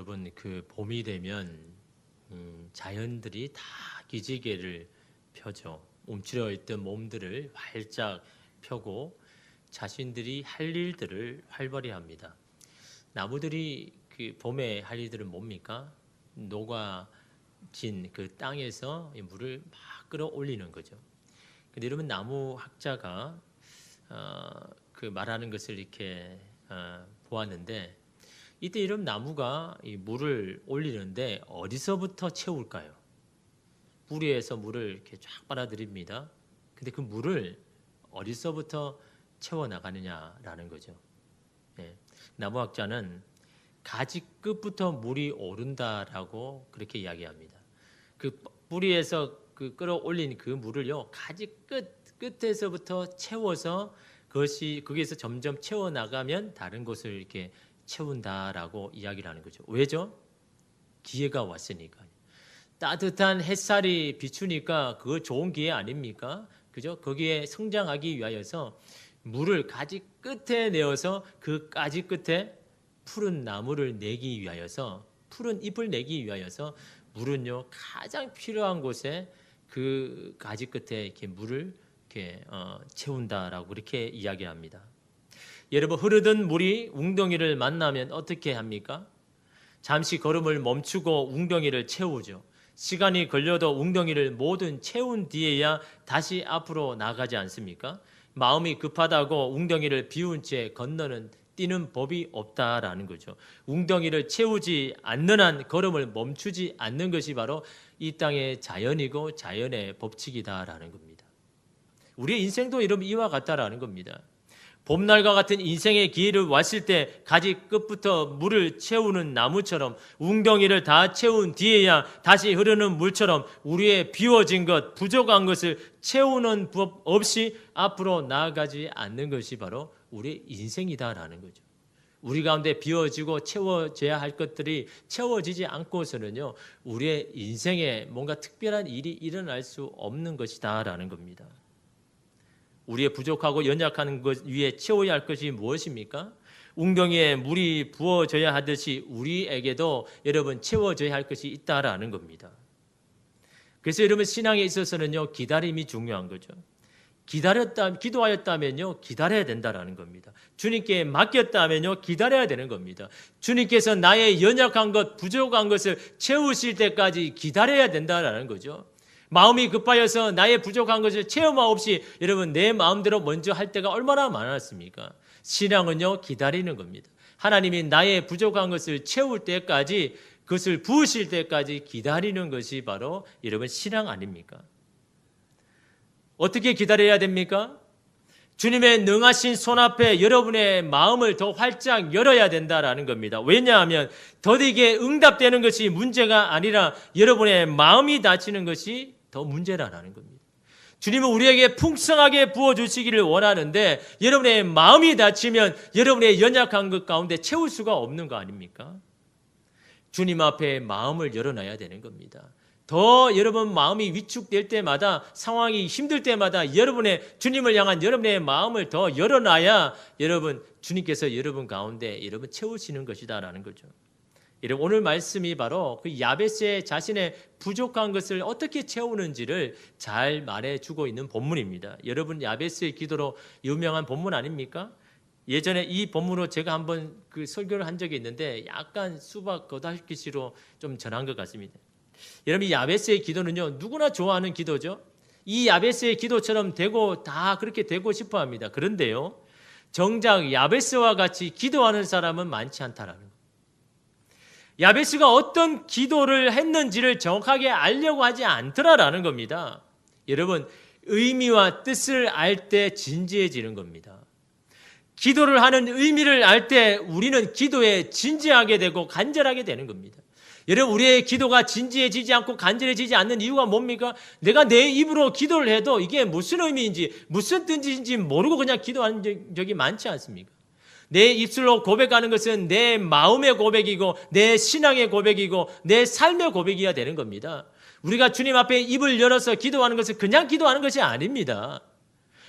여러분 그 봄이 되면 자연들이 다 기지개를 펴죠. 움츠려 있던 몸들을 활짝 펴고 자신들이 할 일들을 활발히 합니다. 나무들이 그 봄에 할 일들은 뭡니까? 녹아진 그 땅에서 이 물을 막 끌어올리는 거죠. 근데 여러분 나무 학자가 그 말하는 것을 이렇게 보았는데 이때 이런 나무가 이 물을 올리는데 어디서부터 채울까요? 뿌리에서 물을 이렇게 쫙 빨아들입니다. 근데 그 물을 어디서부터 채워 나가느냐라는 거죠. 예. 나무학자는 가지 끝부터 물이 오른다라고 그렇게 이야기합니다. 그 뿌리에서 그 끌어올린 그 물을요 가지 끝에서부터 채워서 그것이 거기에서 점점 채워 나가면 다른 곳을 이렇게 채운다라고 이야기를 하는 거죠. 왜죠? 기회가 왔으니까요. 따뜻한 햇살이 비추니까 그거 좋은 기회 아닙니까? 그죠? 거기에 성장하기 위하여서 물을 가지 끝에 내어서 그 가지 끝에 푸른 나무를 내기 위하여서 푸른 잎을 내기 위하여서 물은요 가장 필요한 곳에 그 가지 끝에 이렇게 물을 이렇게 채운다라고 그렇게 이야기합니다. 여러분 흐르던 물이 웅덩이를 만나면 어떻게 합니까? 잠시 걸음을 멈추고 웅덩이를 채우죠. 시간이 걸려도 웅덩이를 모든 채운 뒤에야 다시 앞으로 나가지 않습니까? 마음이 급하다고 웅덩이를 비운 채 건너는 뛰는 법이 없다라는 거죠. 웅덩이를 채우지 않는 한 걸음을 멈추지 않는 것이 바로 이 땅의 자연이고 자연의 법칙이다라는 겁니다. 우리의 인생도 이와 같다라는 겁니다. 봄날과 같은 인생의 기회를 왔을 때 가지 끝부터 물을 채우는 나무처럼 웅덩이를 다 채운 뒤에야 다시 흐르는 물처럼 우리의 비워진 것, 부족한 것을 채우는 법 없이 앞으로 나아가지 않는 것이 바로 우리의 인생이다라는 거죠. 우리 가운데 비워지고 채워져야 할 것들이 채워지지 않고서는요 우리의 인생에 뭔가 특별한 일이 일어날 수 없는 것이다라는 겁니다. 우리의 부족하고 연약한 것 위에 채워야 할 것이 무엇입니까? 웅덩이에 물이 부어져야 하듯이 우리에게도 여러분 채워져야 할 것이 있다라는 겁니다. 그래서 여러분 신앙에 있어서는요 기다림이 중요한 거죠. 기도하였다면요 기다려야 된다라는 겁니다. 주님께 맡겼다면요 기다려야 되는 겁니다. 주님께서 나의 연약한 것, 부족한 것을 채우실 때까지 기다려야 된다라는 거죠. 마음이 급하여서 나의 부족한 것을 체험하옵시 여러분 내 마음대로 먼저 할 때가 얼마나 많았습니까? 신앙은요 기다리는 겁니다. 하나님이 나의 부족한 것을 채울 때까지 그것을 부으실 때까지 기다리는 것이 바로 여러분 신앙 아닙니까? 어떻게 기다려야 됩니까? 주님의 능하신 손 앞에 여러분의 마음을 더 활짝 열어야 된다라는 겁니다. 왜냐하면 더디게 응답되는 것이 문제가 아니라 여러분의 마음이 닫히는 것이 더 문제라는 겁니다. 주님은 우리에게 풍성하게 부어주시기를 원하는데 여러분의 마음이 닫히면 여러분의 연약한 것 가운데 채울 수가 없는 거 아닙니까? 주님 앞에 마음을 열어놔야 되는 겁니다. 더 여러분 마음이 위축될 때마다 상황이 힘들 때마다 여러분의 주님을 향한 여러분의 마음을 더 열어놔야 여러분 주님께서 여러분 가운데 여러분 채우시는 것이다라는 거죠. 여러분 오늘 말씀이 바로 그 야베스의 자신의 부족한 것을 어떻게 채우는지를 잘 말해주고 있는 본문입니다. 여러분 야베스의 기도로 유명한 본문 아닙니까? 예전에 이 본문으로 제가 한번 그 설교를 한 적이 있는데 약간 수박 겉핥기시로 좀 전한 것 같습니다. 여러분 이 야베스의 기도는요 누구나 좋아하는 기도죠. 이 야베스의 기도처럼 되고 다 그렇게 되고 싶어합니다. 그런데요 정작 야베스와 같이 기도하는 사람은 많지 않다라는 거예요. 야베스가 어떤 기도를 했는지를 정확하게 알려고 하지 않더라라는 겁니다. 여러분 의미와 뜻을 알 때 진지해지는 겁니다. 기도를 하는 의미를 알 때 우리는 기도에 진지하게 되고 간절하게 되는 겁니다. 여러분 우리의 기도가 진지해지지 않고 간절해지지 않는 이유가 뭡니까? 내가 내 입으로 기도를 해도 이게 무슨 의미인지 무슨 뜻인지 모르고 그냥 기도하는 적이 많지 않습니까? 내 입술로 고백하는 것은 내 마음의 고백이고 내 신앙의 고백이고 내 삶의 고백이어야 되는 겁니다. 우리가 주님 앞에 입을 열어서 기도하는 것은 그냥 기도하는 것이 아닙니다.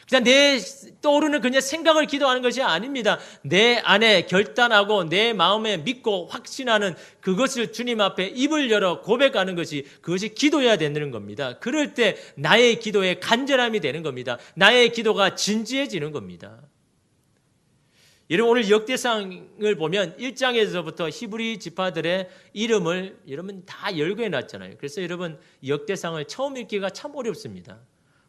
그냥 내 떠오르는 그냥 생각을 기도하는 것이 아닙니다. 내 안에 결단하고 내 마음에 믿고 확신하는 그것을 주님 앞에 입을 열어 고백하는 것이, 그것이 기도해야 되는 겁니다. 그럴 때 나의 기도에 간절함이 되는 겁니다. 나의 기도가 진지해지는 겁니다. 여러분, 오늘 역대상을 보면 1장에서부터 히브리 지파들의 이름을 여러분 다 열거해 놨잖아요. 그래서 여러분 역대상을 처음 읽기가 참 어렵습니다.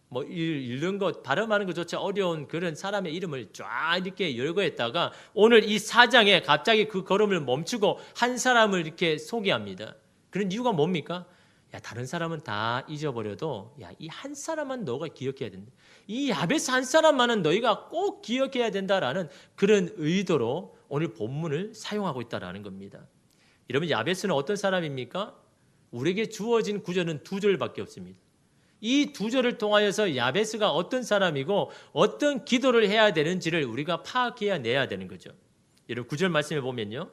뭐 읽는 것, 발음하는 것조차 어려운 그런 사람의 이름을 쫙 이렇게 열거했다가 오늘 이 4장에 갑자기 그 걸음을 멈추고 한 사람을 이렇게 소개합니다. 그런 이유가 뭡니까? 야, 다른 사람은 다 잊어버려도 야, 이 한 사람만 너가 기억해야 된다. 이 야베스 한 사람만은 너희가 꼭 기억해야 된다라는 그런 의도로 오늘 본문을 사용하고 있다라는 겁니다. 여러분, 야베스는 어떤 사람입니까? 우리에게 주어진 구절은 두 절밖에 없습니다. 이 두 절을 통하여서 야베스가 어떤 사람이고 어떤 기도를 해야 되는지를 우리가 파악해야 내야 되는 거죠. 여러분, 구절 말씀해 보면요,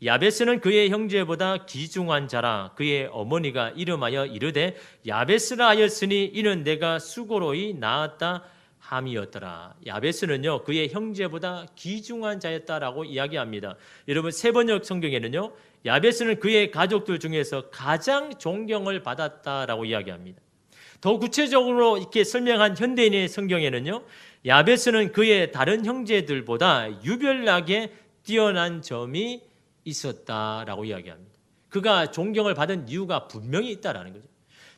야베스는 그의 형제보다 귀중한 자라. 그의 어머니가 이름하여 이르되 야베스라 하였으니 이는 내가 수고로이 낳았다 함이었더라. 야베스는요, 그의 형제보다 귀중한 자였다라고 이야기합니다. 여러분, 세번역 성경에는요, 야베스는 그의 가족들 중에서 가장 존경을 받았다라고 이야기합니다. 더 구체적으로 이렇게 설명한 현대인의 성경에는요, 야베스는 그의 다른 형제들보다 유별나게 뛰어난 점이 있었다라고 이야기합니다. 그가 존경을 받은 이유가 분명히 있다라는 거죠.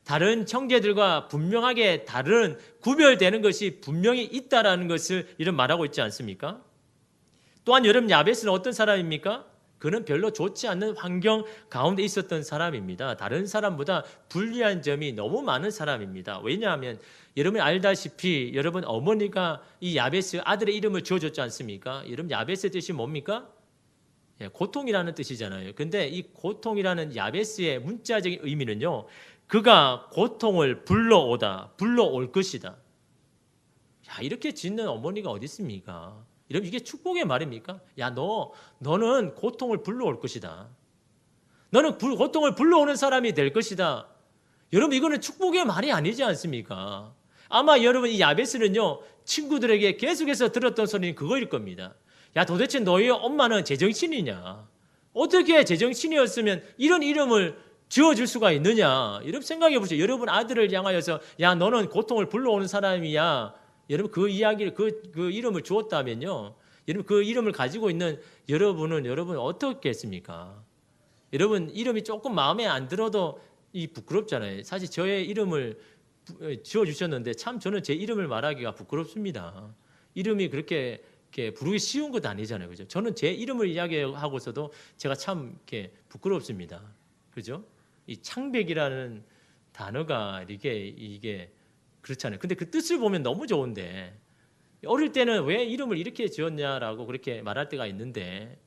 다른 형제들과 분명하게 다른 구별되는 것이 분명히 있다라는 것을 이런 말하고 있지 않습니까? 또한 여러분, 야베스는 어떤 사람입니까? 그는 별로 좋지 않는 환경 가운데 있었던 사람입니다. 다른 사람보다 불리한 점이 너무 많은 사람입니다. 왜냐하면 여러분이 알다시피 여러분 어머니가 이 야베스 아들의 이름을 지어줬지 않습니까? 여러분, 야베스의 뜻이 뭡니까? 고통이라는 뜻이잖아요. 근데 이 고통이라는 야베스의 문자적인 의미는요, 그가 고통을 불러올 것이다. 야, 이렇게 짓는 어머니가 어디 있습니까? 여러분, 이게 축복의 말입니까? 야, 너는 고통을 불러올 것이다. 너는 고통을 불러오는 사람이 될 것이다. 여러분, 이거는 축복의 말이 아니지 않습니까? 아마 여러분, 이 야베스는요, 친구들에게 계속해서 들었던 소리는 그거일 겁니다. 야, 도대체 너희 엄마는 제정신이냐? 어떻게 제정신이었으면 이런 이름을 지어줄 수가 있느냐? 여러분, 생각해 보세요. 여러분 아들을 향하여서 야, 너는 고통을 불러오는 사람이야. 여러분, 그 이야기를 그 이름을 주었다면요, 여러분 그 이름을 가지고 있는 여러분 어떻겠습니까? 여러분, 이름이 조금 마음에 안 들어도 이 부끄럽잖아요. 사실 저의 이름을 지어 주셨는데 참 저는 제 이름을 말하기가 부끄럽습니다. 이름이 그렇게 부르기 쉬운 것도 아니잖아요, 그죠? 저는 제 이름을 이야기하고서도 제가 참 이렇게 부끄럽습니다, 그죠? 이 창백이라는 단어가 이게 그렇잖아요. 근데 그 뜻을 보면 너무 좋은데 어릴 때는 왜 이름을 이렇게 지었냐라고 그렇게 말할 때가 있는데,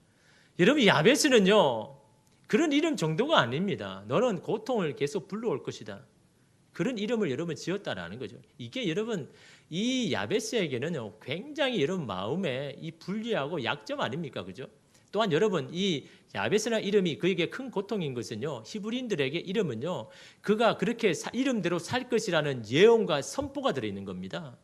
여러분, 야베스는요, 그런 이름 정도가 아닙니다. 너는 고통을 계속 불러올 것이다. 그런 이름을 여러분 지었다라는 거죠. 이게 여러분, 이 야베스에게는 굉장히 여러분 마음에 이 불리하고 약점 아닙니까? 그죠? 또한 여러분, 이 야베스라는 이름이 그에게 큰 고통인 것은요, 히브리인들에게 이름은요, 그가 그렇게 이름대로 살 것이라는 예언과 선포가 들어있는 겁니다.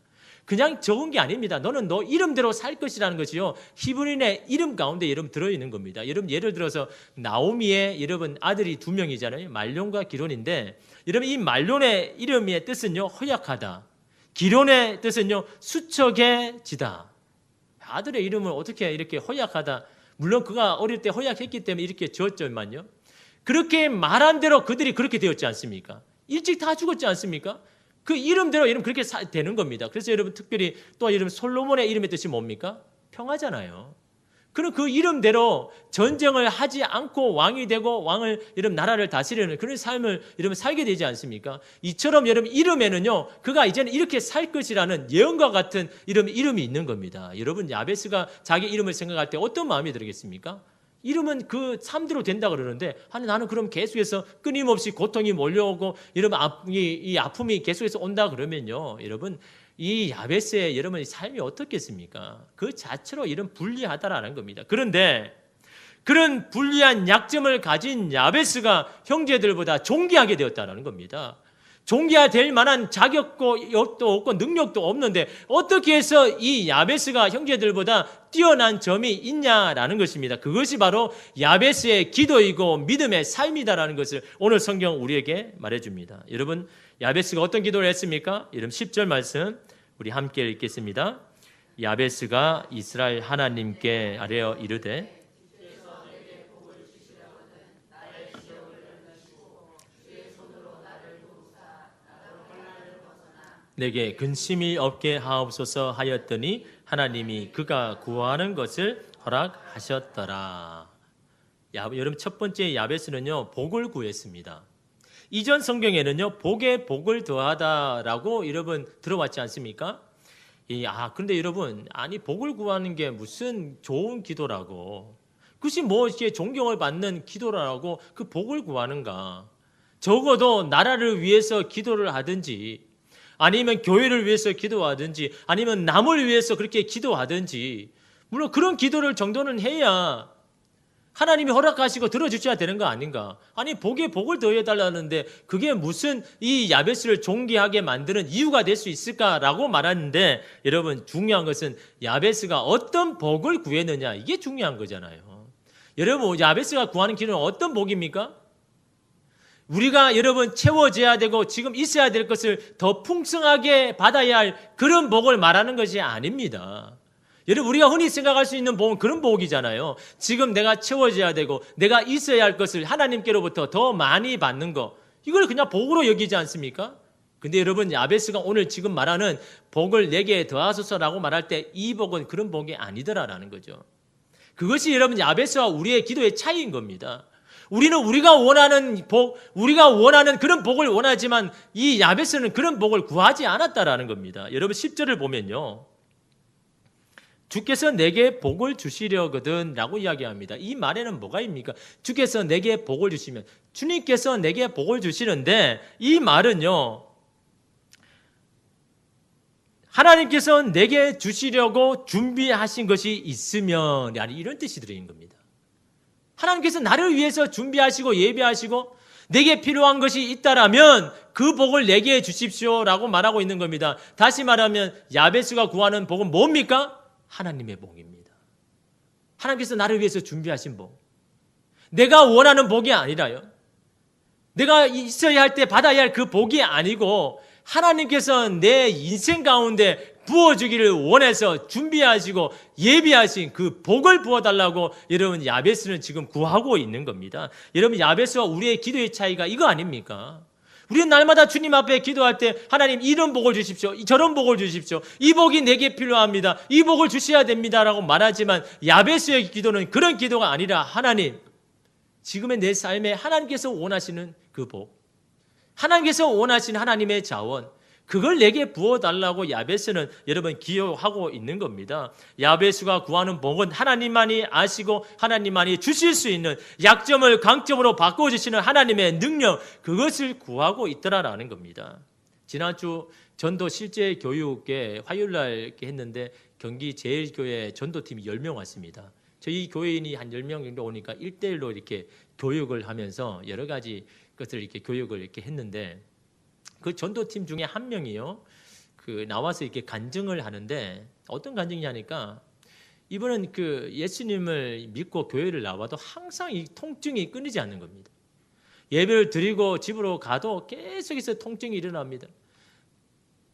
그냥 적은 게 아닙니다. 너는 너 이름대로 살 것이라는 것이요, 히브리인의 이름 가운데 여러분 들어있는 겁니다. 여러분, 예를 들어서 나오미의 여러분 아들이 2명이잖아요. 말론과 기론인데, 여러분 이 말론의 이름의 뜻은요, 허약하다. 기론의 뜻은요, 수척해지다. 아들의 이름을 어떻게 이렇게 허약하다. 물론 그가 어릴 때 허약했기 때문에 이렇게 지었지만요, 그렇게 말한 대로 그들이 그렇게 되었지 않습니까? 일찍 다 죽었지 않습니까? 그 이름대로 여러분 그렇게 되는 겁니다. 그래서 여러분 특별히 또 여러분 솔로몬의 이름의 뜻이 뭡니까? 평화잖아요. 그럼 그 이름대로 전쟁을 하지 않고 왕이 되고 왕을 여러분 나라를 다스리는 그런 삶을 여러분 살게 되지 않습니까? 이처럼 여러분 이름에는요, 그가 이제는 이렇게 살 것이라는 예언과 같은 이름이 있는 겁니다. 여러분, 야베스가 자기 이름을 생각할 때 어떤 마음이 들겠습니까? 이름은 그 삶대로 된다 그러는데, 아니 나는 그럼 계속해서 끊임없이 고통이 몰려오고 여러분 이 아픔이 계속해서 온다 그러면요, 여러분 이 야베스의 여러분의 삶이 어떻겠습니까? 그 자체로 이런 불리하다라는 겁니다. 그런데 그런 불리한 약점을 가진 야베스가 형제들보다 존귀하게 되었다는 겁니다. 존귀될 만한 자격도 없고 능력도 없는데 어떻게 해서 이 야베스가 형제들보다 뛰어난 점이 있냐라는 것입니다. 그것이 바로 야베스의 기도이고 믿음의 삶이다라는 것을 오늘 성경 우리에게 말해줍니다. 여러분, 야베스가 어떤 기도를 했습니까? 여러분 10절 말씀 우리 함께 읽겠습니다. 야베스가 이스라엘 하나님께 아뢰어 이르되 내게 근심이 없게 하옵소서 하였더니 하나님이 그가 구하는 것을 허락하셨더라. 여러분, 첫 번째 야베스는요, 복을 구했습니다. 이전 성경에는요, 복에 복을 더하다라고 여러분 들어봤지 않습니까? 그런데 여러분, 복을 구하는 게 무슨 좋은 기도라고, 그것이 뭐 이렇게 존경을 받는 기도라고 그 복을 구하는가? 적어도 나라를 위해서 기도를 하든지, 아니면 교회를 위해서 기도하든지, 아니면 남을 위해서 그렇게 기도하든지, 물론 그런 기도를 정도는 해야 하나님이 허락하시고 들어주셔야 되는 거 아닌가? 복에 복을 더해달라는데 그게 무슨 이 야베스를 존귀하게 만드는 이유가 될 수 있을까라고 말하는데, 여러분, 중요한 것은 야베스가 어떤 복을 구했느냐, 이게 중요한 거잖아요. 여러분, 야베스가 구하는 기도는 어떤 복입니까? 우리가 여러분 채워져야 되고 지금 있어야 될 것을 더 풍성하게 받아야 할 그런 복을 말하는 것이 아닙니다. 여러분, 우리가 흔히 생각할 수 있는 복은 그런 복이잖아요. 지금 내가 채워져야 되고 내가 있어야 할 것을 하나님께로부터 더 많이 받는 거, 이걸 그냥 복으로 여기지 않습니까? 근데 여러분, 야베스가 오늘 지금 말하는 복을 내게 더하소서라고 말할 때 이 복은 그런 복이 아니더라라는 거죠. 그것이 여러분 야베스와 우리의 기도의 차이인 겁니다. 우리는 우리가 원하는 복, 우리가 원하는 그런 복을 원하지만 이 야베스는 그런 복을 구하지 않았다라는 겁니다. 여러분 10절을 보면요, 주께서 내게 복을 주시려거든 라고 이야기합니다. 이 말에는 뭐가 입니까? 주께서 내게 복을 주시면, 주님께서 내게 복을 주시는데, 이 말은요, 하나님께서 내게 주시려고 준비하신 것이 있으면, 이런 뜻이 들어있는 겁니다. 하나님께서 나를 위해서 준비하시고 예비하시고 내게 필요한 것이 있다라면 그 복을 내게 주십시오라고 말하고 있는 겁니다. 다시 말하면 야베스가 구하는 복은 뭡니까? 하나님의 복입니다. 하나님께서 나를 위해서 준비하신 복. 내가 원하는 복이 아니라요, 내가 있어야 할 때 받아야 할 그 복이 아니고 하나님께서 내 인생 가운데 부어주기를 원해서 준비하시고 예비하신 그 복을 부어달라고 여러분 야베스는 지금 구하고 있는 겁니다. 여러분, 야베스와 우리의 기도의 차이가 이거 아닙니까? 우리는 날마다 주님 앞에 기도할 때 하나님 이런 복을 주십시오, 저런 복을 주십시오, 이 복이 내게 필요합니다, 이 복을 주셔야 됩니다라고 말하지만 야베스의 기도는 그런 기도가 아니라, 하나님, 지금의 내 삶에 하나님께서 원하시는 그 복, 하나님께서 원하시는 하나님의 자원, 그걸 내게 부어달라고 야베스는 여러분 기도하고 있는 겁니다. 야베스가 구하는 복은 하나님만이 아시고 하나님만이 주실 수 있는, 약점을 강점으로 바꿔주시는 하나님의 능력, 그것을 구하고 있더라라는 겁니다. 지난주 전도 실제 교육에 화요일날 이렇게 했는데 경기 제일교회 전도팀이 10명 왔습니다. 저희 교회인이 한 10명 정도 오니까 1대1로 이렇게 교육을 하면서 여러 가지 것을 이렇게 교육을 이렇게 했는데, 그 전도팀 중에 한 명이요, 나와서 이렇게 간증을 하는데, 어떤 간증이냐니까, 이분은 예수님을 믿고 교회를 나와도 항상 이 통증이 끊이지 않는 겁니다. 예배를 드리고 집으로 가도 계속해서 통증이 일어납니다.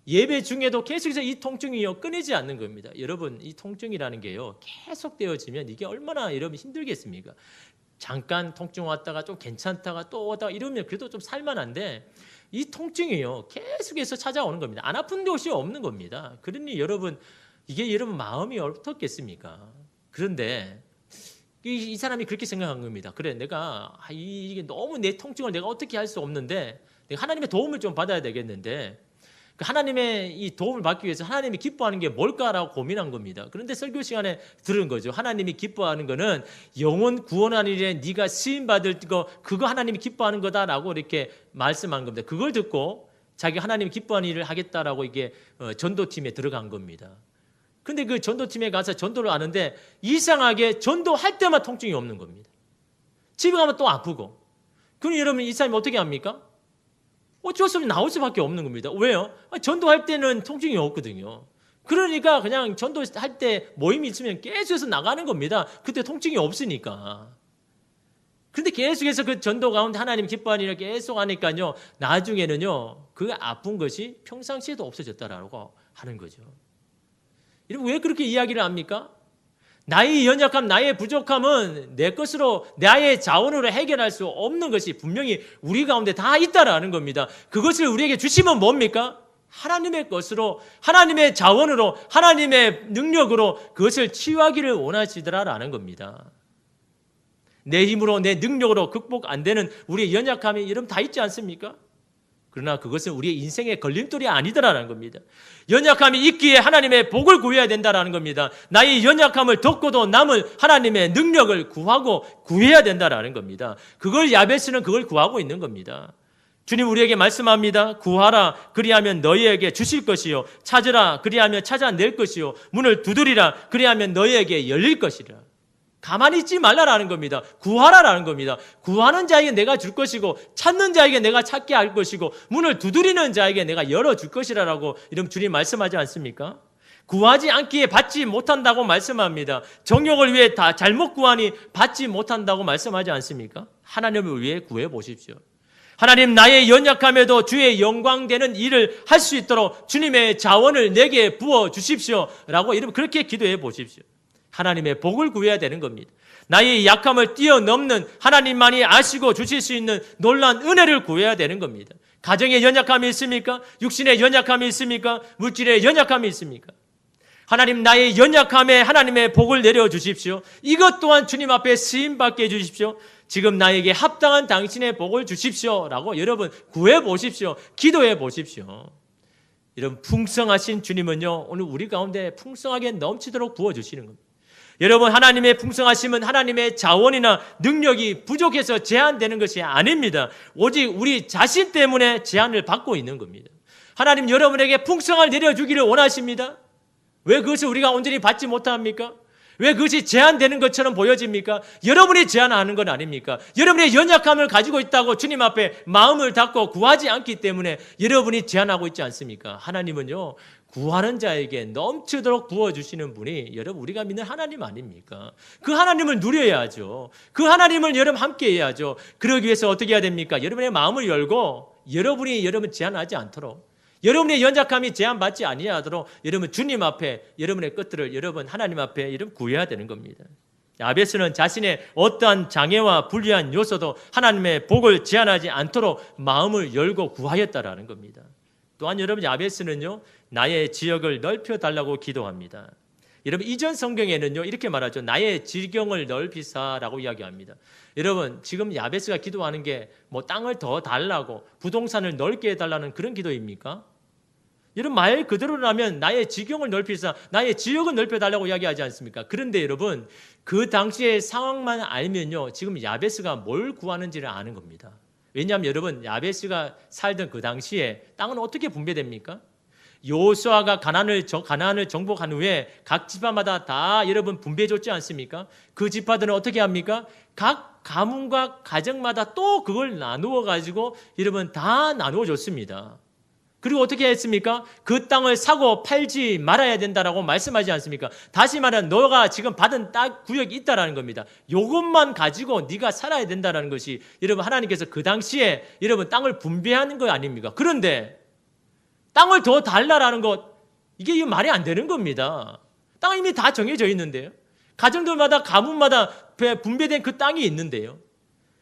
예배 중에도 계속해서 이 통증이요 끊이지 않는 겁니다. 여러분, 이 통증이라는 게요 계속되어지면 이게 얼마나 여러분 힘들겠습니까? 잠깐 통증 왔다가 좀 괜찮다가 또 오다가 이러면 그래도 좀 살만한데, 이 통증이요 계속해서 찾아오는 겁니다. 안 아픈 곳이 없는 겁니다. 그러니 여러분, 이게 여러분 마음이 어떻겠습니까? 그런데 이 사람이 그렇게 생각한 겁니다. 그래, 내가 이게 너무 내 통증을 내가 어떻게 할 수 없는데 내가 하나님의 도움을 좀 받아야 되겠는데, 하나님의 이 도움을 받기 위해서 하나님이 기뻐하는 게 뭘까라고 고민한 겁니다. 그런데 설교 시간에 들은 거죠. 하나님이 기뻐하는 거는 영혼 구원하는 일에 네가 쓰임 받을 거, 그거 하나님이 기뻐하는 거다라고 이렇게 말씀한 겁니다. 그걸 듣고 자기 하나님이 기뻐하는 일을 하겠다라고 이게 전도팀에 들어간 겁니다. 근데 그 전도팀에 가서 전도를 하는데 이상하게 전도할 때만 통증이 없는 겁니다. 집에 가면 또 아프고. 그럼 여러분, 이 사람이 어떻게 합니까? 어쩔 수 없이 나올 수밖에 없는 겁니다. 왜요? 전도할 때는 통증이 없거든요. 그러니까 그냥 전도할 때 모임이 있으면 계속해서 나가는 겁니다. 그때 통증이 없으니까. 그런데 계속해서 그 전도 가운데 하나님 기뻐하는 일을 계속 하니까요, 나중에는요, 그 아픈 것이 평상시에도 없어졌다라고 하는 거죠. 여러분, 왜 그렇게 이야기를 합니까? 나의 연약함, 나의 부족함은 내 것으로, 나의 자원으로 해결할 수 없는 것이 분명히 우리 가운데 다 있다라는 겁니다. 그것을 우리에게 주시면 뭡니까? 하나님의 것으로, 하나님의 자원으로, 하나님의 능력으로 그것을 치유하기를 원하시더라라는 겁니다. 내 힘으로, 내 능력으로 극복 안 되는 우리의 연약함이 이런 다 있지 않습니까? 그러나 그것은 우리의 인생의 걸림돌이 아니더라라는 겁니다. 연약함이 있기에 하나님의 복을 구해야 된다라는 겁니다. 나의 연약함을 덮고도 남을 하나님의 능력을 구하고 구해야 된다라는 겁니다. 그걸 야베스는 그걸 구하고 있는 겁니다. 주님 우리에게 말씀합니다. 구하라 그리하면 너희에게 주실 것이요, 찾으라 그리하면 찾아낼 것이요, 문을 두드리라 그리하면 너희에게 열릴 것이라. 가만히 있지 말라라는 겁니다. 구하라라는 겁니다. 구하는 자에게 내가 줄 것이고, 찾는 자에게 내가 찾게 할 것이고, 문을 두드리는 자에게 내가 열어줄 것이라고 이런 주님 말씀하지 않습니까? 구하지 않기에 받지 못한다고 말씀합니다. 정욕을 위해 다 잘못 구하니 받지 못한다고 말씀하지 않습니까? 하나님을 위해 구해 보십시오. 하나님, 나의 연약함에도 주의 영광되는 일을 할 수 있도록 주님의 자원을 내게 부어 주십시오 라고 이렇게 그렇게 기도해 보십시오. 하나님의 복을 구해야 되는 겁니다. 나의 약함을 뛰어넘는 하나님만이 아시고 주실 수 있는 놀라운 은혜를 구해야 되는 겁니다. 가정에 연약함이 있습니까? 육신에 연약함이 있습니까? 물질에 연약함이 있습니까? 하나님, 나의 연약함에 하나님의 복을 내려주십시오. 이것 또한 주님 앞에 쓰임받게 해주십시오. 지금 나에게 합당한 당신의 복을 주십시오 라고 여러분 구해 보십시오. 기도해 보십시오. 이런 풍성하신 주님은요, 오늘 우리 가운데 풍성하게 넘치도록 부어주시는 겁니다. 여러분, 하나님의 풍성하심은 하나님의 자원이나 능력이 부족해서 제한되는 것이 아닙니다. 오직 우리 자신 때문에 제한을 받고 있는 겁니다. 하나님 여러분에게 풍성을 내려주기를 원하십니다. 왜 그것을 우리가 온전히 받지 못합니까? 왜 그것이 제한되는 것처럼 보여집니까? 여러분이 제한하는 건 아닙니까? 여러분의 연약함을 가지고 있다고 주님 앞에 마음을 닫고 구하지 않기 때문에 여러분이 제한하고 있지 않습니까? 하나님은요, 구하는 자에게 넘치도록 부어주시는 분이 여러분 우리가 믿는 하나님 아닙니까? 그 하나님을 누려야죠. 그 하나님을 여러분 함께 해야죠. 그러기 위해서 어떻게 해야 됩니까? 여러분의 마음을 열고 여러분이 여러분 제한하지 않도록, 여러분의 연약함이 제한받지 아니하도록 여러분 주님 앞에 여러분의 것들을 여러분 하나님 앞에 여러분 구해야 되는 겁니다. 야베스는 자신의 어떠한 장애와 불리한 요소도 하나님의 복을 제한하지 않도록 마음을 열고 구하였다라는 겁니다. 또한 여러분 야베스는요, 나의 지역을 넓혀달라고 기도합니다. 여러분 이전 성경에는요 이렇게 말하죠. 나의 지경을 넓히사라고 이야기합니다. 여러분 지금 야베스가 기도하는 게 뭐 땅을 더 달라고 부동산을 넓게 해달라는 그런 기도입니까? 여러분 말 그대로라면 나의 지경을 넓히사, 나의 지역을 넓혀달라고 이야기하지 않습니까? 그런데 여러분 그 당시의 상황만 알면요 지금 야베스가 뭘 구하는지를 아는 겁니다. 왜냐하면 여러분 야베스가 살던 그 당시에 땅은 어떻게 분배됩니까? 여호수아가 가나안을 정복한 후에 각 지파마다 다 여러분 분배해줬지 않습니까? 그 지파들은 어떻게 합니까? 각 가문과 가정마다 또 그걸 나누어 가지고 여러분 다 나누어 줬습니다. 그리고 어떻게 했습니까? 그 땅을 사고 팔지 말아야 된다라고 말씀하지 않습니까? 다시 말하면 너가 지금 받은 땅 구역이 있다라는 겁니다. 이것만 가지고 네가 살아야 된다라는 것이 여러분 하나님께서 그 당시에 여러분 땅을 분배하는 거 아닙니까? 그런데 땅을 더 달라라는 것, 이게 말이 안 되는 겁니다. 땅이 이미 다 정해져 있는데요. 가정들마다 가문마다 분배된 그 땅이 있는데요.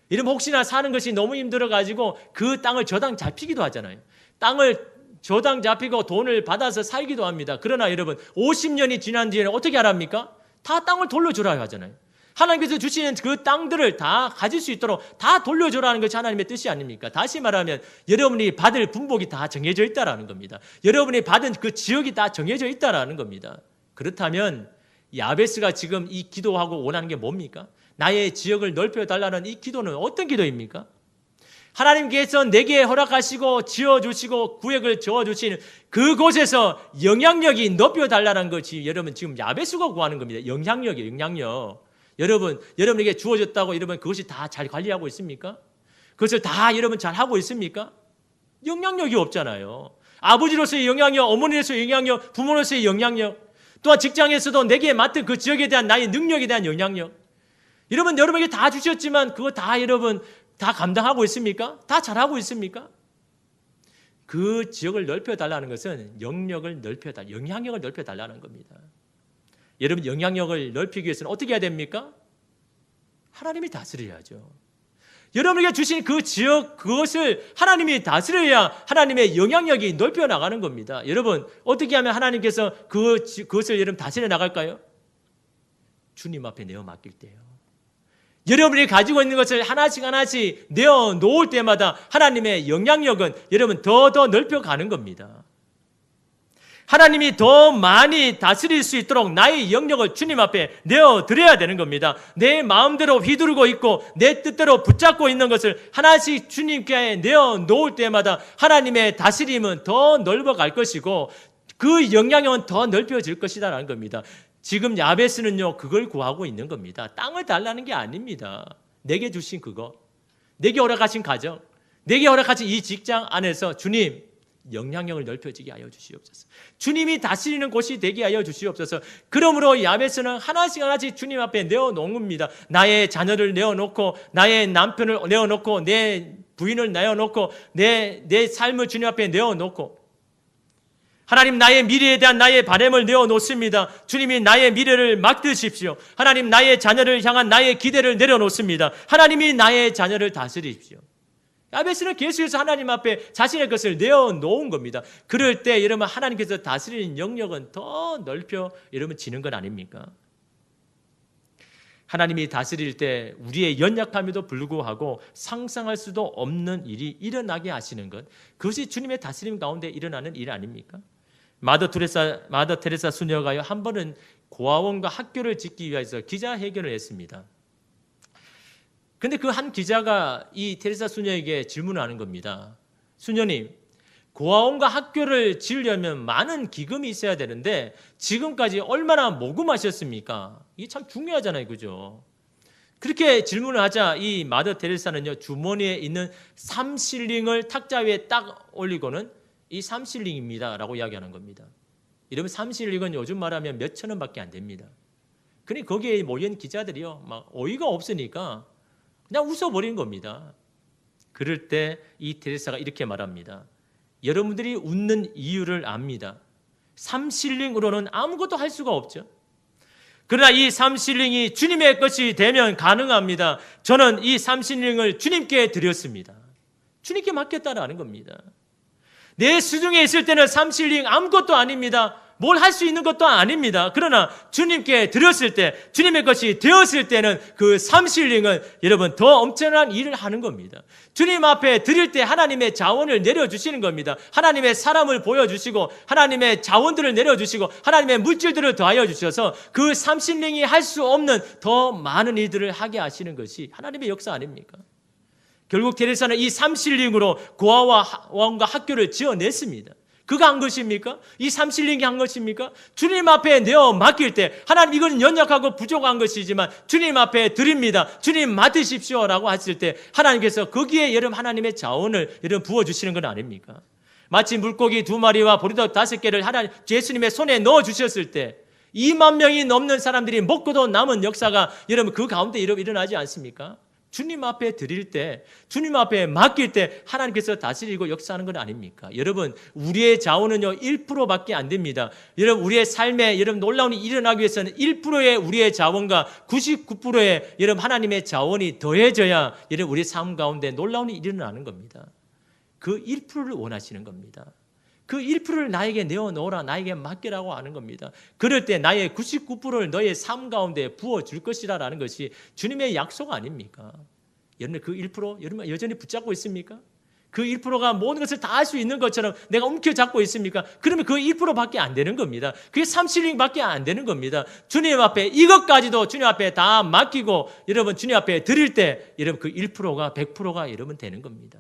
이러면 혹시나 사는 것이 너무 힘들어가지고 그 땅을 저당 잡히기도 하잖아요. 땅을 저당 잡히고 돈을 받아서 살기도 합니다. 그러나 여러분 50년이 지난 뒤에는 어떻게 하랍니까? 다 땅을 돌려주라 하잖아요. 하나님께서 주시는 그 땅들을 다 가질 수 있도록 다 돌려주라는 것이 하나님의 뜻이 아닙니까? 다시 말하면 여러분이 받을 분복이 다 정해져 있다라는 겁니다. 여러분이 받은 그 지역이 다 정해져 있다라는 겁니다. 그렇다면 야베스가 지금 이 기도하고 원하는 게 뭡니까? 나의 지역을 넓혀달라는 이 기도는 어떤 기도입니까? 하나님께서 내게 허락하시고 지어주시고 구역을 저어주시는 그곳에서 영향력이 높여달라는 것이 여러분 지금 야베스가 구하는 겁니다. 영향력이에요. 영향력. 여러분에게 주어졌다고 여러분 그것이 다 잘 관리하고 있습니까? 그것을 다 여러분 잘 하고 있습니까? 영향력이 없잖아요. 아버지로서의 영향력, 어머니로서의 영향력, 부모로서의 영향력, 또한 직장에서도 내게 맡은 그 지역에 대한 나의 능력에 대한 영향력. 여러분, 여러분에게 다 주셨지만 그거 다 여러분 다 감당하고 있습니까? 다 잘하고 있습니까? 그 지역을 넓혀달라는 것은 영향력을 넓혀달라는 겁니다. 여러분, 영향력을 넓히기 위해서는 어떻게 해야 됩니까? 하나님이 다스려야죠. 여러분에게 주신 그 지역, 그것을 하나님이 다스려야 하나님의 영향력이 넓혀 나가는 겁니다. 여러분, 어떻게 하면 하나님께서 그것을 여러분 다스려 나갈까요? 주님 앞에 내어 맡길 때요. 여러분이 가지고 있는 것을 하나씩 하나씩 내어 놓을 때마다 하나님의 영향력은 여러분 더 넓혀 가는 겁니다. 하나님이 더 많이 다스릴 수 있도록 나의 영역을 주님 앞에 내어드려야 되는 겁니다. 내 마음대로 휘두르고 있고 내 뜻대로 붙잡고 있는 것을 하나씩 주님께 내어놓을 때마다 하나님의 다스림은 더 넓어갈 것이고 그 영향력은 더 넓혀질 것이다라는 겁니다. 지금 야베스는요, 그걸 구하고 있는 겁니다. 땅을 달라는 게 아닙니다. 내게 주신 그거, 내게 허락하신 가정, 내게 허락하신 이 직장 안에서 주님, 영향력을 넓혀지게 하여 주시옵소서. 주님이 다스리는 곳이 되게 하여 주시옵소서. 그러므로 야베스는 하나씩 하나씩 주님 앞에 내어놓은 겁니다. 나의 자녀를 내어놓고, 나의 남편을 내어놓고, 내 부인을 내어놓고, 내 삶을 주님 앞에 내어놓고, 하나님, 나의 미래에 대한 나의 바람을 내어놓습니다. 주님이 나의 미래를 맡으십시오. 하나님, 나의 자녀를 향한 나의 기대를 내려놓습니다. 하나님이 나의 자녀를 다스리십시오. 야베스는 계속해서 하나님 앞에 자신의 것을 내어놓은 겁니다. 그럴 때 여러분, 하나님께서 다스리는 영역은 더 넓혀 여러분 지는 것 아닙니까? 하나님이 다스릴 때 우리의 연약함에도 불구하고 상상할 수도 없는 일이 일어나게 하시는 것, 그것이 주님의 다스림 가운데 일어나는 일 아닙니까? 마더 테레사 수녀가요, 한 번은 고아원과 학교를 짓기 위해서 기자회견을 했습니다. 근데 그 한 기자가 이 테레사 수녀에게 질문을 하는 겁니다. 수녀님, 고아원과 학교를 지으려면 많은 기금이 있어야 되는데 지금까지 얼마나 모금하셨습니까? 이게 참 중요하잖아요, 그죠? 그렇게 질문을 하자 이 마더 테레사는요, 주머니에 있는 3실링을 탁자 위에 딱 올리고는 이 3실링입니다 라고 이야기하는 겁니다. 여러분, 3실링은 요즘 말하면 몇천 원밖에 안 됩니다. 그러니 거기에 모인 기자들이요, 막 어이가 없으니까 그냥 웃어버린 겁니다. 그럴 때 이 테레사가 이렇게 말합니다. 여러분들이 웃는 이유를 압니다. 3실링으로는 아무것도 할 수가 없죠. 그러나 이 3실링이 주님의 것이 되면 가능합니다. 저는 이 3실링을 주님께 드렸습니다. 주님께 맡겼다라는 겁니다. 내 수중에 있을 때는 3실링 아무것도 아닙니다. 뭘 할 수 있는 것도 아닙니다. 그러나 주님께 드렸을 때, 주님의 것이 되었을 때는 그 3실링은 여러분 더 엄청난 일을 하는 겁니다. 주님 앞에 드릴 때 하나님의 자원을 내려주시는 겁니다. 하나님의 사람을 보여주시고 하나님의 자원들을 내려주시고 하나님의 물질들을 더하여 주셔서 그 3실링이 할 수 없는 더 많은 일들을 하게 하시는 것이 하나님의 역사 아닙니까? 결국 테레사는 이 3실링으로 고아원과 학교를 지어냈습니다. 그가 한 것입니까? 이 3실링이 한 것입니까? 주님 앞에 내어 맡길 때 하나님, 이건 연약하고 부족한 것이지만 주님 앞에 드립니다. 주님 맡으십시오라고 했을 때 하나님께서 거기에 여러분 하나님의 자원을 여러분 부어주시는 건 아닙니까? 마치 물고기 2마리와 보리떡 5개를 하나님 예수님의 손에 넣어주셨을 때 2만 명이 넘는 사람들이 먹고도 남은 역사가 여러분 그 가운데 일어나지 않습니까? 주님 앞에 드릴 때, 주님 앞에 맡길 때 하나님께서 다스리고 역사하는 건 아닙니까? 여러분, 우리의 자원은요 1%밖에 안 됩니다. 여러분, 우리의 삶에 여러분 놀라운 일이 일어나기 위해서는 1%의 우리의 자원과 99%의 여러분 하나님의 자원이 더해져야 여러분 우리 삶 가운데 놀라운 일이 일어나는 겁니다. 그 1%를 원하시는 겁니다. 그 1%를 나에게 내어놓으라, 나에게 맡기라고 하는 겁니다. 그럴 때 나의 99%를 너의 삶 가운데 부어줄 것이라 라는 것이 주님의 약속 아닙니까? 여러분, 그 1% 여러분 여전히 붙잡고 있습니까? 그 1%가 모든 것을 다 할 수 있는 것처럼 내가 움켜잡고 있습니까? 그러면 그 1%밖에 안 되는 겁니다. 그게 3실링밖에 안 되는 겁니다. 주님 앞에 이것까지도 주님 앞에 다 맡기고 여러분 주님 앞에 드릴 때 여러분 그 1%가 100%가 여러분 되는 겁니다.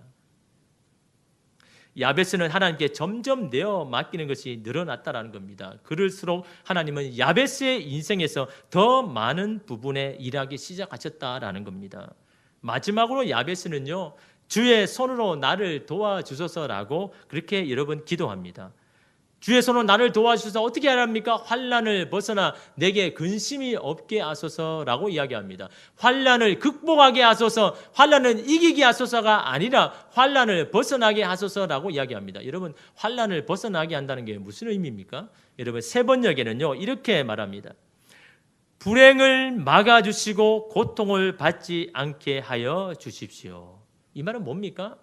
야베스는 하나님께 점점 내어 맡기는 것이 늘어났다라는 겁니다. 그럴수록 하나님은 야베스의 인생에서 더 많은 부분에 일하기 시작하셨다라는 겁니다. 마지막으로 야베스는요, 주의 손으로 나를 도와주소서라고 그렇게 여러분 기도합니다. 주의 손으로 나를 도와주셔서 어떻게 하랍니까? 환난을 벗어나 내게 근심이 없게 하소서라고 이야기합니다. 환난을 극복하게 하소서, 환난을 이기게 하소서가 아니라 환난을 벗어나게 하소서라고 이야기합니다. 여러분, 환난을 벗어나게 한다는 게 무슨 의미입니까? 여러분, 세 번역에는요 이렇게 말합니다. 불행을 막아주시고 고통을 받지 않게 하여 주십시오. 이 말은 뭡니까?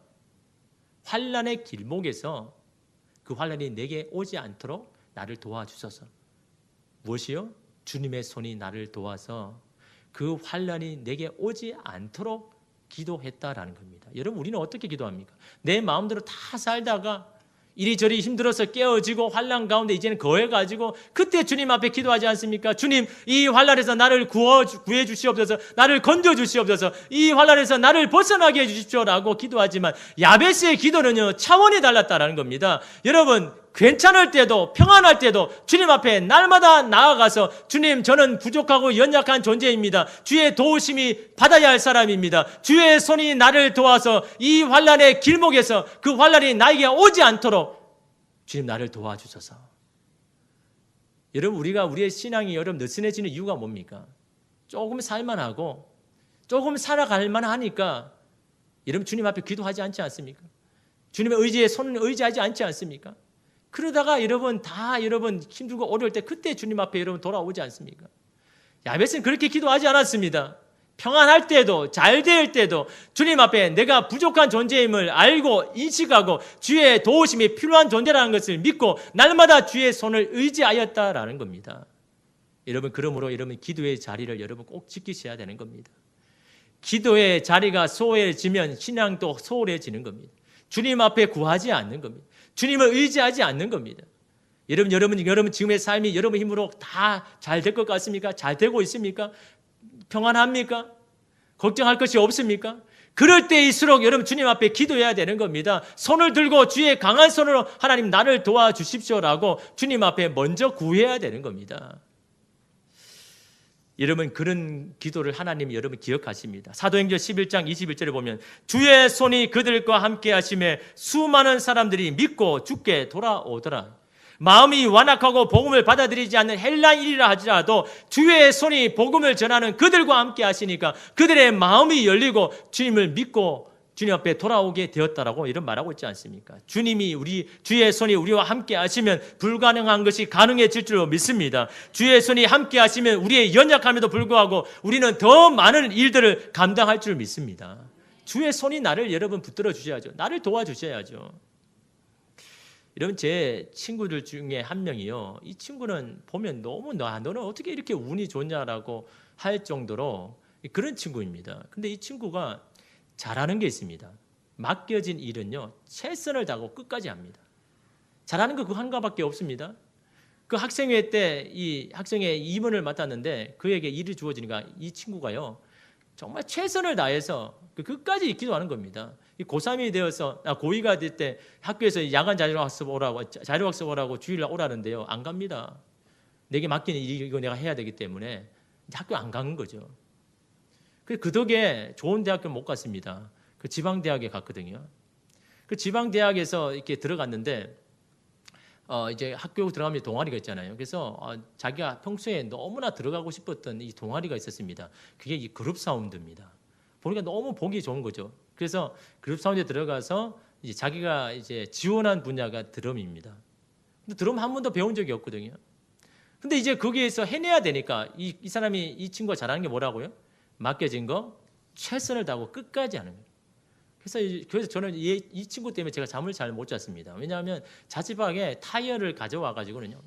환난의 길목에서 그 환난이 내게 오지 않도록 나를 도와주소서. 무엇이요? 주님의 손이 나를 도와서 그 환난이 내게 오지 않도록 기도했다라는 겁니다. 여러분, 우리는 어떻게 기도합니까? 내 마음대로 다 살다가 이리저리 힘들어서 깨어지고 환난 가운데 이제는 거해가지고 그때 주님 앞에 기도하지 않습니까? 주님, 이 환난에서 나를 구해 주시옵소서, 나를 건져 주시옵소서, 이 환난에서 나를 벗어나게 해주십시오라고 기도하지만 야베스의 기도는요 차원이 달랐다라는 겁니다. 여러분, 괜찮을 때도 평안할 때도 주님 앞에 날마다 나아가서 주님, 저는 부족하고 연약한 존재입니다. 주의 도우심이 받아야 할 사람입니다. 주의 손이 나를 도와서 이 환난의 길목에서 그 환난이 나에게 오지 않도록 주님 나를 도와주소서. 여러분, 우리의 신앙이 여러분 느슨해지는 이유가 뭡니까? 조금 살만하고 조금 살아갈 만하니까 여러분 주님 앞에 기도하지 않지 않습니까? 주님의 의지에 손을 의지하지 않지 않습니까? 그러다가 여러분 힘들고 어려울 때 그때 주님 앞에 여러분 돌아오지 않습니까? 야베스는 그렇게 기도하지 않았습니다. 평안할 때도 잘 될 때도 주님 앞에 내가 부족한 존재임을 알고 인식하고 주의 도우심이 필요한 존재라는 것을 믿고 날마다 주의 손을 의지하였다라는 겁니다. 여러분, 그러므로 여러분 기도의 자리를 여러분 꼭 지키셔야 되는 겁니다. 기도의 자리가 소홀해지면 신앙도 소홀해지는 겁니다. 주님 앞에 구하지 않는 겁니다. 주님을 의지하지 않는 겁니다. 여러분 지금의 삶이 여러분 힘으로 다 잘 될 것 같습니까? 잘 되고 있습니까? 평안합니까? 걱정할 것이 없습니까? 그럴 때일수록 여러분 주님 앞에 기도해야 되는 겁니다. 손을 들고 주의 강한 손으로 하나님 나를 도와주십시오라고 주님 앞에 먼저 구해야 되는 겁니다. 여러분, 그런 기도를 하나님이 여러분 기억하십니다. 사도행전 11장 21절에 보면 주의 손이 그들과 함께 하심에 수많은 사람들이 믿고 주께 돌아오더라. 마음이 완악하고 복음을 받아들이지 않는 헬라인이라 하지라도 주의 손이 복음을 전하는 그들과 함께 하시니까 그들의 마음이 열리고 주님을 믿고 주님 앞에 돌아오게 되었다라고 이런 말하고 있지 않습니까? 주의 손이 우리와 함께 하시면 불가능한 것이 가능해질 줄로 믿습니다. 주의 손이 함께 하시면 우리의 연약함에도 불구하고 우리는 더 많은 일들을 감당할 줄 믿습니다. 주의 손이 나를 여러분 붙들어 주셔야죠. 나를 도와주셔야죠. 여러분, 제 친구들 중에 한 명이요, 이 친구는 보면 너무 너는 어떻게 이렇게 운이 좋냐라고 할 정도로 그런 친구입니다. 근데 이 친구가 잘하는 게 있습니다. 맡겨진 일은요 최선을 다하고 끝까지 합니다. 잘하는 거 그 한 가지밖에 없습니다. 그 학생회 때 이 학생회 임원을 맡았는데 그에게 일이 주어지니까 이 친구가요 정말 최선을 다해서 끝까지 기도하는 겁니다. 고3이 되어서 고2가 될 때 학교에서 야간 자율학습 오라고 주일날 오라는데요 안 갑니다. 내게 맡긴 일 이거 내가 해야 되기 때문에 학교 안 가는 거죠. 그 덕에 좋은 대학교 못 갔습니다. 그 지방 대학에 갔거든요. 그 지방 대학에서 이렇게 들어갔는데 이제 학교 들어가면 동아리가 있잖아요. 그래서 자기가 평소에 너무나 들어가고 싶었던 이 동아리가 있었습니다. 그게 이 그룹 사운드입니다. 보니까 너무 보기 좋은 거죠. 그래서 그룹 사운드에 들어가서 이제 자기가 이제 지원한 분야가 드럼입니다. 근데 드럼 한 번도 배운 적이 없거든요. 근데 이제 거기에서 해내야 되니까 이 사람이 이 친구가 잘하는 게 뭐라고요? 맡겨진 거 최선을 다하고 끝까지 하는 거예요. 그래서 저는 이 친구 때문에 제가 잠을 잘 못 잤습니다. 왜냐하면 자취방에 타이어를 가져와 가지고는요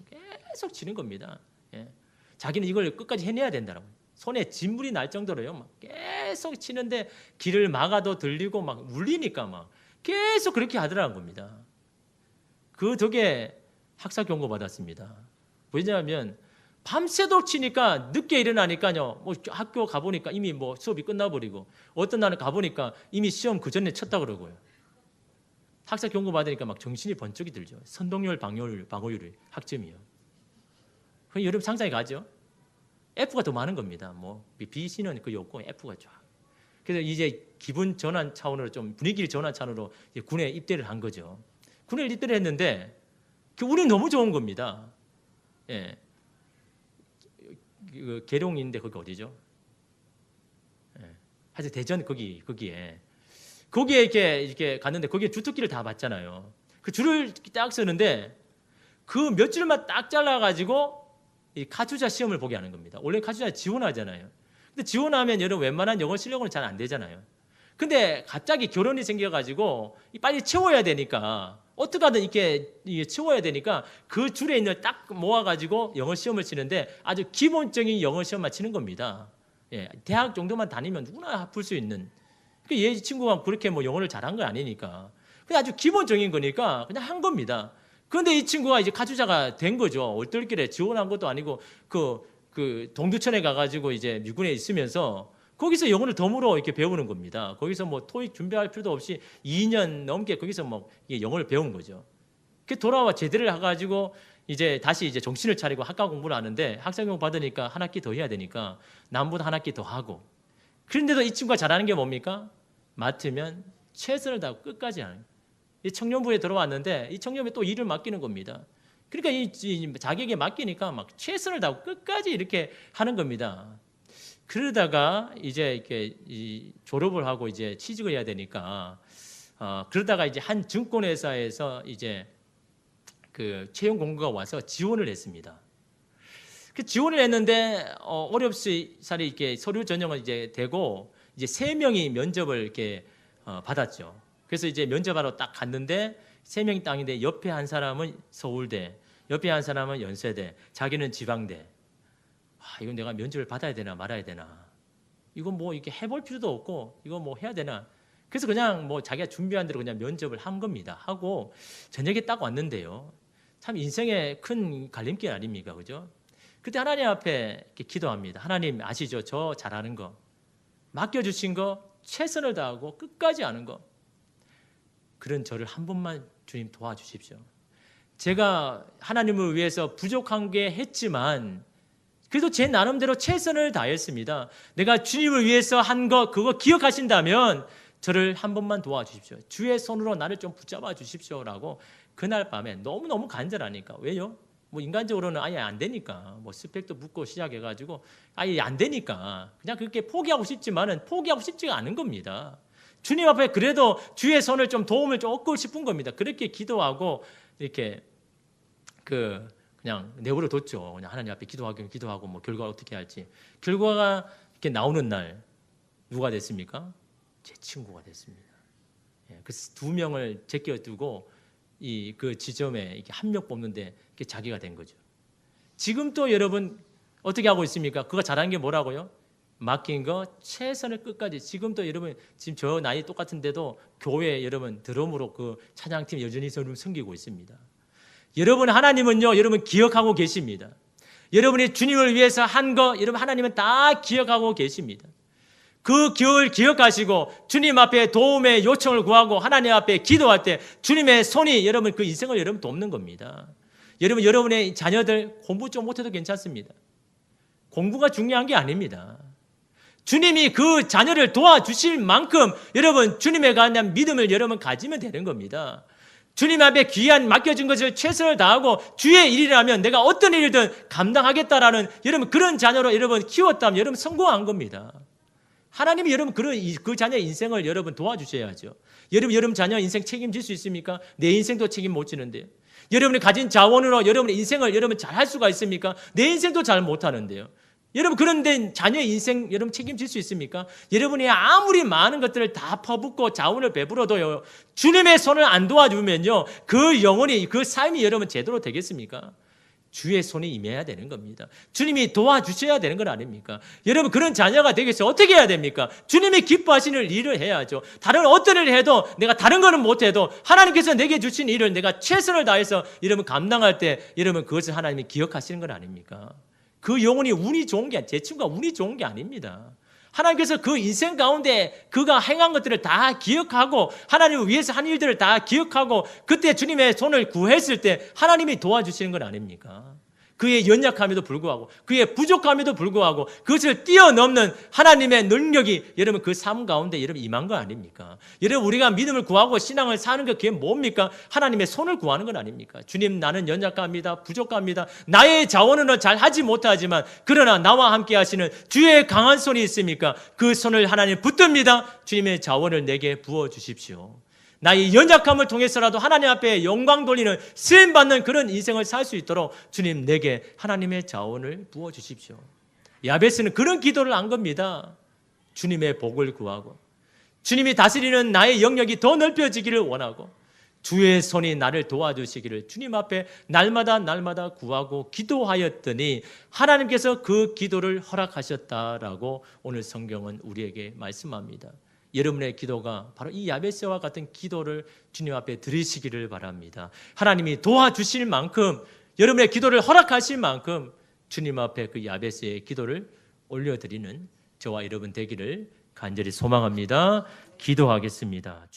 계속 치는 겁니다. 예. 자기는 이걸 끝까지 해내야 된다라고. 손에 진물이 날 정도로요 막 계속 치는데 길을 막아도 들리고 막 울리니까 막 계속 그렇게 하더라는 겁니다. 그 덕에 학사 경고 받았습니다. 왜냐하면 밤새도록 치니까 늦게 일어나니까요. 뭐 학교 가보니까 이미 뭐 수업이 끝나버리고 어떤 날은 가보니까 이미 시험 그 전에 쳤다 그러고요. 학사 경고 받으니까 막 정신이 번쩍이 들죠. 선동열, 방어율이 학점이요. 그럼 여러분 상상이 가죠. F가 더 많은 겁니다. 뭐 B씨는 거의 없고 F가 좋아. 그래서 이제 기분 전환 차원으로 좀 분위기를 전환 차원으로 이제 군에 입대를 한 거죠. 군에 입대를 했는데 운이 너무 좋은 겁니다. 예. 그 계룡인데 거기 어디죠? 예. 하여튼 대전 거기에 이렇게 갔는데 거기에 주특기를 다 받잖아요. 그 줄을 딱 서는데 그 몇 줄만 딱 잘라가지고 이 카투자 시험을 보게 하는 겁니다. 원래 카투자 지원하잖아요. 근데 지원하면 여러분 웬만한 영어 실력으로는 잘 안 되잖아요. 근데 갑자기 결혼이 생겨가지고 빨리 채워야 되니까 어떻게 하든 이게 채워야 되니까 그 줄에 있는 딱 모아가지고 영어 시험을 치는데 아주 기본적인 영어 시험만 치는 겁니다. 예, 대학 정도만 다니면 누구나 풀 수 있는. 이 친구가 그렇게 뭐 영어를 잘한 건 아니니까 그냥 아주 기본적인 거니까 그냥 한 겁니다. 그런데 이 친구가 이제 카투자가 된 거죠. 얼떨결에 지원한 것도 아니고 그 동두천에 가가지고 이제 미군에 있으면서 거기서 영어를 덤으로 이렇게 배우는 겁니다. 거기서 뭐 토익 준비할 필요도 없이 2년 넘게 거기서 뭐 영어를 배운 거죠. 그 돌아와 제대를 해가지고 이제 다시 이제 정신을 차리고 학과 공부를 하는데 학생용 받으니까 한 학기 더 해야 되니까 남보다 한 학기 더 하고. 그런데도 이 친구가 잘하는 게 뭡니까? 맡으면 최선을 다하고 끝까지 하는 거예요. 이 청년부에 들어왔는데 이 청년부에 또 일을 맡기는 겁니다. 그러니까 이 자기에게 맡기니까 막 최선을 다하고 끝까지 이렇게 하는 겁니다. 그러다가 이제 이렇게 졸업을 하고 이제 취직을 해야 되니까 그러다가 이제 한 증권회사에서 이제 그 채용 공고가 와서 지원을 했습니다. 그 지원을 했는데 어렵사리 이렇게 서류 전형을 이제 되고 이제 3명이 면접을 이렇게 받았죠. 그래서 이제 면접하러 딱 갔는데 3명이 땅인데 옆에 한 사람은 서울대, 옆에 한 사람은 연세대, 자기는 지방대. 이건 내가 면접을 받아야 되나 말아야 되나. 이건 뭐 이렇게 해볼 필요도 없고 이거 뭐 해야 되나. 그래서 그냥 뭐 자기가 준비한 대로 그냥 면접을 한 겁니다. 하고 저녁에 딱 왔는데요. 참 인생의 큰 갈림길 아닙니까, 그죠? 그때 하나님 앞에 이렇게 기도합니다. 하나님 아시죠? 저 잘하는 거, 맡겨주신 거 최선을 다하고 끝까지 하는 거. 그런 저를 한 번만 주님 도와주십시오. 제가 하나님을 위해서 부족한 게 했지만 그래도 제 나름대로 최선을 다했습니다. 내가 주님을 위해서 한 거 그거 기억하신다면 저를 한 번만 도와주십시오. 주의 손으로 나를 좀 붙잡아 주십시오라고 그날 밤에 너무너무 간절하니까. 왜요? 뭐 인간적으로는 아예 안 되니까 뭐 스펙도 묻고 시작해가지고 아예 안 되니까 그냥 그렇게 포기하고 싶지만은 포기하고 싶지가 않은 겁니다. 주님 앞에 그래도 주의 손을 좀 도움을 좀 얻고 싶은 겁니다. 그렇게 기도하고 이렇게 그냥 내버려 뒀죠. 그냥 하나님 앞에 기도하고 뭐 결과가 어떻게 할지. 결과가 이렇게 나오는 날 누가 됐습니까? 제 친구가 됐습니다. 그래서 2명을 제껴두고 그 지점에 이렇게 한 명 뽑는데 이렇게 자기가 된 거죠. 지금 또 여러분 어떻게 하고 있습니까? 그거 잘하는 게 뭐라고요? 맡긴 거 최선을 끝까지. 지금도 여러분 지금 저 나이 똑같은데도 교회 여러분 드럼으로 그 찬양팀 여전히 섬기고 있습니다. 여러분 하나님은요, 여러분 기억하고 계십니다. 여러분이 주님을 위해서 한 거 여러분 하나님은 다 기억하고 계십니다. 그 기억을 기억하시고 주님 앞에 도움의 요청을 구하고 하나님 앞에 기도할 때 주님의 손이 여러분 그 인생을 여러분 돕는 겁니다. 여러분 여러분의 자녀들 공부 좀 못해도 괜찮습니다. 공부가 중요한 게 아닙니다. 주님이 그 자녀를 도와주실 만큼 여러분 주님에 관한 믿음을 여러분 가지면 되는 겁니다. 주님 앞에 귀한 맡겨진 것을 최선을 다하고 주의 일이라면 내가 어떤 일이든 감당하겠다라는 여러분 그런 자녀로 여러분 키웠다면 여러분 성공한 겁니다. 하나님이 여러분 그 자녀의 인생을 여러분 도와주셔야죠. 여러분 자녀 인생 책임질 수 있습니까? 내 인생도 책임 못 지는데요. 여러분이 가진 자원으로 여러분의 인생을 여러분 잘 할 수가 있습니까? 내 인생도 잘 못하는데요. 여러분 그런데 자녀의 인생 여러분 책임질 수 있습니까? 여러분이 아무리 많은 것들을 다 퍼붓고 자원을 베풀어도요, 주님의 손을 안 도와주면요, 그 영혼이 그 삶이 여러분 제대로 되겠습니까? 주의 손이 임해야 되는 겁니다. 주님이 도와주셔야 되는 건 아닙니까? 여러분 그런 자녀가 되기 위해서 어떻게 해야 됩니까? 주님이 기뻐하시는 일을 해야죠. 다른 어떤 일을 해도 내가 다른 거는 못해도 하나님께서 내게 주신 일을 내가 최선을 다해서 여러분 감당할 때 여러분 그것을 하나님이 기억하시는 건 아닙니까? 그 영혼이 운이 좋은 게 제 친구가 운이 좋은 게 아닙니다. 하나님께서 그 인생 가운데 그가 행한 것들을 다 기억하고 하나님을 위해서 한 일들을 다 기억하고 그때 주님의 손을 구했을 때 하나님이 도와주시는 건 아닙니까? 그의 연약함에도 불구하고 그의 부족함에도 불구하고 그것을 뛰어넘는 하나님의 능력이 여러분 그 삶 가운데 여러분 임한 거 아닙니까? 여러분 우리가 믿음을 구하고 신앙을 사는 게 그게 뭡니까? 하나님의 손을 구하는 건 아닙니까? 주님 나는 연약합니다. 부족합니다. 나의 자원으로 잘 하지 못하지만 그러나 나와 함께 하시는 주의 강한 손이 있습니까? 그 손을 하나님 붙듭니다. 주님의 자원을 내게 부어주십시오. 나의 연약함을 통해서라도 하나님 앞에 영광 돌리는 쓰임받는 그런 인생을 살 수 있도록 주님 내게 하나님의 자원을 부어주십시오. 야베스는 그런 기도를 한 겁니다. 주님의 복을 구하고 주님이 다스리는 나의 영역이 더 넓혀지기를 원하고 주의 손이 나를 도와주시기를 주님 앞에 날마다 구하고 기도하였더니 하나님께서 그 기도를 허락하셨다라고 오늘 성경은 우리에게 말씀합니다. 여러분의 기도가 바로 이 야베스와 같은 기도를 주님 앞에 드리시기를 바랍니다. 하나님이 도와주실 만큼 여러분의 기도를 허락하실 만큼 주님 앞에 그 야베스의 기도를 올려드리는 저와 여러분 되기를 간절히 소망합니다. 기도하겠습니다.